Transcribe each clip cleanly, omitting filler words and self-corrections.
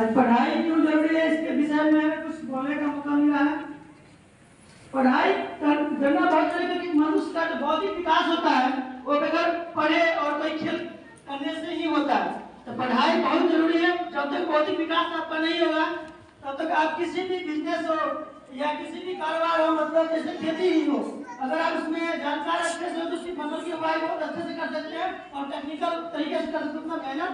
आज पढ़ाई क्यों जरूरी है इसके विषय में हमें कुछ बोलने का मौका मिला है। पढ़ाई करना बहुत जरूरी है क्योंकि मनुष्य का जो बौद्धिक विकास होता है वो बगैर पढ़े और कोई खेल करने से ही होता है। तो पढ़ाई बहुत जरूरी है। जब तक बौद्धिक विकास आपका नहीं होगा तब तक आप किसी भी बिजनेस हो या किसी भी कारोबार हो, मतलब जैसे खेती ही हो, अगर आप उसमें जानकार अच्छे से हो तो उसकी फसल की उगाई बहुत अच्छे से कर सकते हैं और टेक्निकल तरीके से कर सकते हैं। उतना मेहनत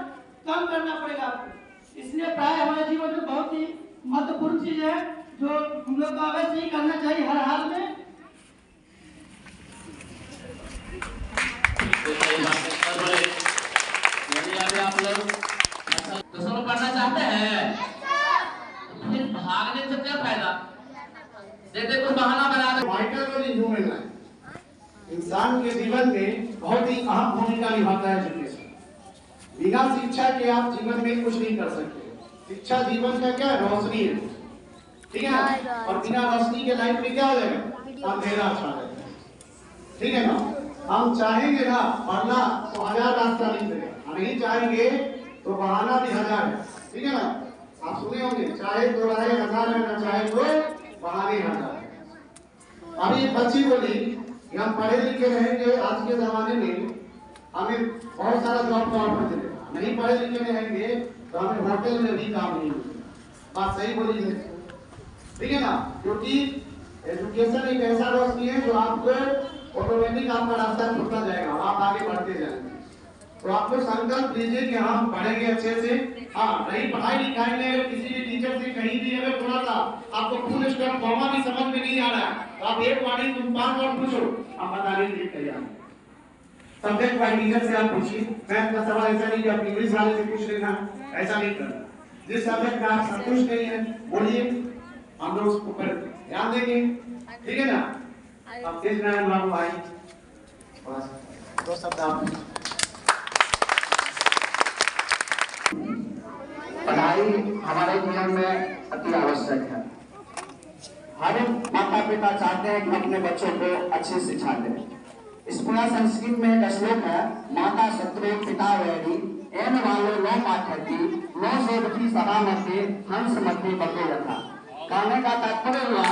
कम करना पड़ेगा आपको। इसलिए पढ़ाई हमारे जीवन में बहुत ही महत्वपूर्ण चीज है जो हम लोग को अवश्य ही करना चाहिए हर हाल में। आप लोग तो पढ़ना चाहते हैं तो फिर भागने से क्या फायदा। जैसे कुछ बहाना बना दो। वाइटल रोल ह्यूमन लाइफ, इंसान के जीवन में बहुत ही अहम भूमिका निभाता है एजुकेशन। बिना शिक्षा के आप जीवन में कुछ नहीं कर सकते। शिक्षा जीवन का क्या रोशनी है, ठीक है ना। और बिना रोशनी के लाइफ में क्या हो जाएगा, अंधेरा छा जाएगा, ठीक है ना। हम चाहेंगे ना पढ़ना तो हजार रास्ता मिल जाएगा, नहीं चाहेंगे तो बहाना भी हजार है, ठीक है ना। आप सुने होंगे चाहे तो रहे हजार है ना चाहे तो बहाने हजार है। अभी एक बच्ची बोली कि हम पढ़े लिखे रहेंगे आज के जमाने में हमें बहुत सारा जॉब का ऑफर मिलेगा, नहीं पढ़े लिखे रहेंगे तो हमें होटल में भी काम नहीं मिलेगा। बात सही बोली है, ठीक है ना। क्योंकि एजुकेशन एक ऐसा रोशनी है जो आपको ऑटोमेटिक आपका रास्ता खुलता जाएगा, आप आगे बढ़ते जाएंगे। तो आप लोग संकल्प लीजिए कि हम पढ़ेंगे अच्छे से। हाँ, नहीं पढ़ाई लिखाई में किसी भी टीचर से कहीं भी अगर थोड़ा सा आपको फुल स्टॉप कॉमा भी समझ में नहीं आ रहा है तो आप एक वाणी तुम 5 बार पूछो, हम बताने के लिए तैयार हैं। सब्जेक्ट वाइज टीचर से आप पूछिए। मैथ का सवाल ऐसा नहीं कि आप इंग्लिश वाले से पूछ लेना, ऐसा नहीं करना। जिस सब्जेक्ट में आप संतुष्ट नहीं है बोलिए, हम लोग उसको पर ध्यान देंगे, ठीक है ना। अब तेज नारायण बाबू भाई दो शब्द आप। पढ़ाई हमारे जीवन में अति आवश्यक है। हर माता पिता चाहते हैं कि अपने बच्चों को अच्छी शिक्षा दें। इस पूरा संस्कृत में एक श्लोक है, माता शत्रु पिता वैरी एन वालो नो पाठयति नो सेवकी सभा मध्य हंस मध्य बको यथा। कहने का तात्पर्य हुआ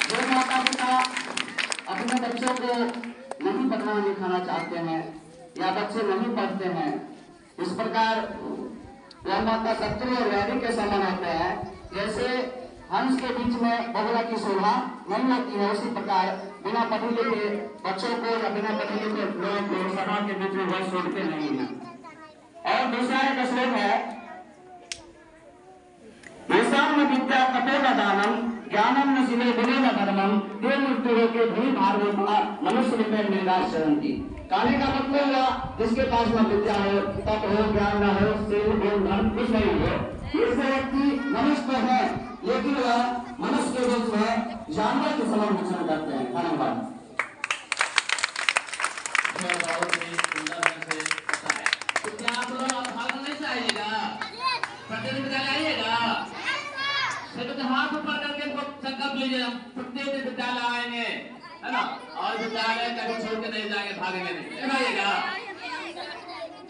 जो माता पिता अपने बच्चों को नहीं पढ़ना लिखाना चाहते हैं या बच्चे नहीं पढ़ते हैं, इस प्रकार वह माता शत्रु और वैरी के समान होते हैं। जैसे हंस के बीच में बगुला की शोभा नहीं होती है, उसी प्रकार बिना पढ़े लिखे बच्चों को या बिना पढ़े लिखे लोगों को सभा के बीच में वह शोभते नहीं है। और दूसरा एक श्लोक है, येषां विद्या तपोन दानम ज्ञानम न शिवे गुणेन धर्मम ते मृत्यु के भी भार्गवा मनुष्य रूपे निर्दाशरन्ति। कहने का मतलब हुआ जिसके पास न विद्या हो, तप हो, ज्ञान न हो, शिव गुण धर्म कुछ नहीं हो, ऐसे व्यक्ति मनुष्य तो है लेकिन वह मनुष्य के रूप में जानवर के समान विचरण करते हैं। धन्यवाद। क्या आप लोग भाग नहीं चाहिएगा, प्रतियोगिता आइएगा, हाथ ऊपर करके संकल्प लीजिए, प्रत्येक विद्यालय आएंगे, है ना। और विद्यालय कभी छोड़ के नहीं जाएंगे, भागेंगे नहीं, भागिएगा।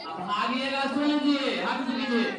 अब भागिएगा, सुन लीजिए, हाथ लीजिए।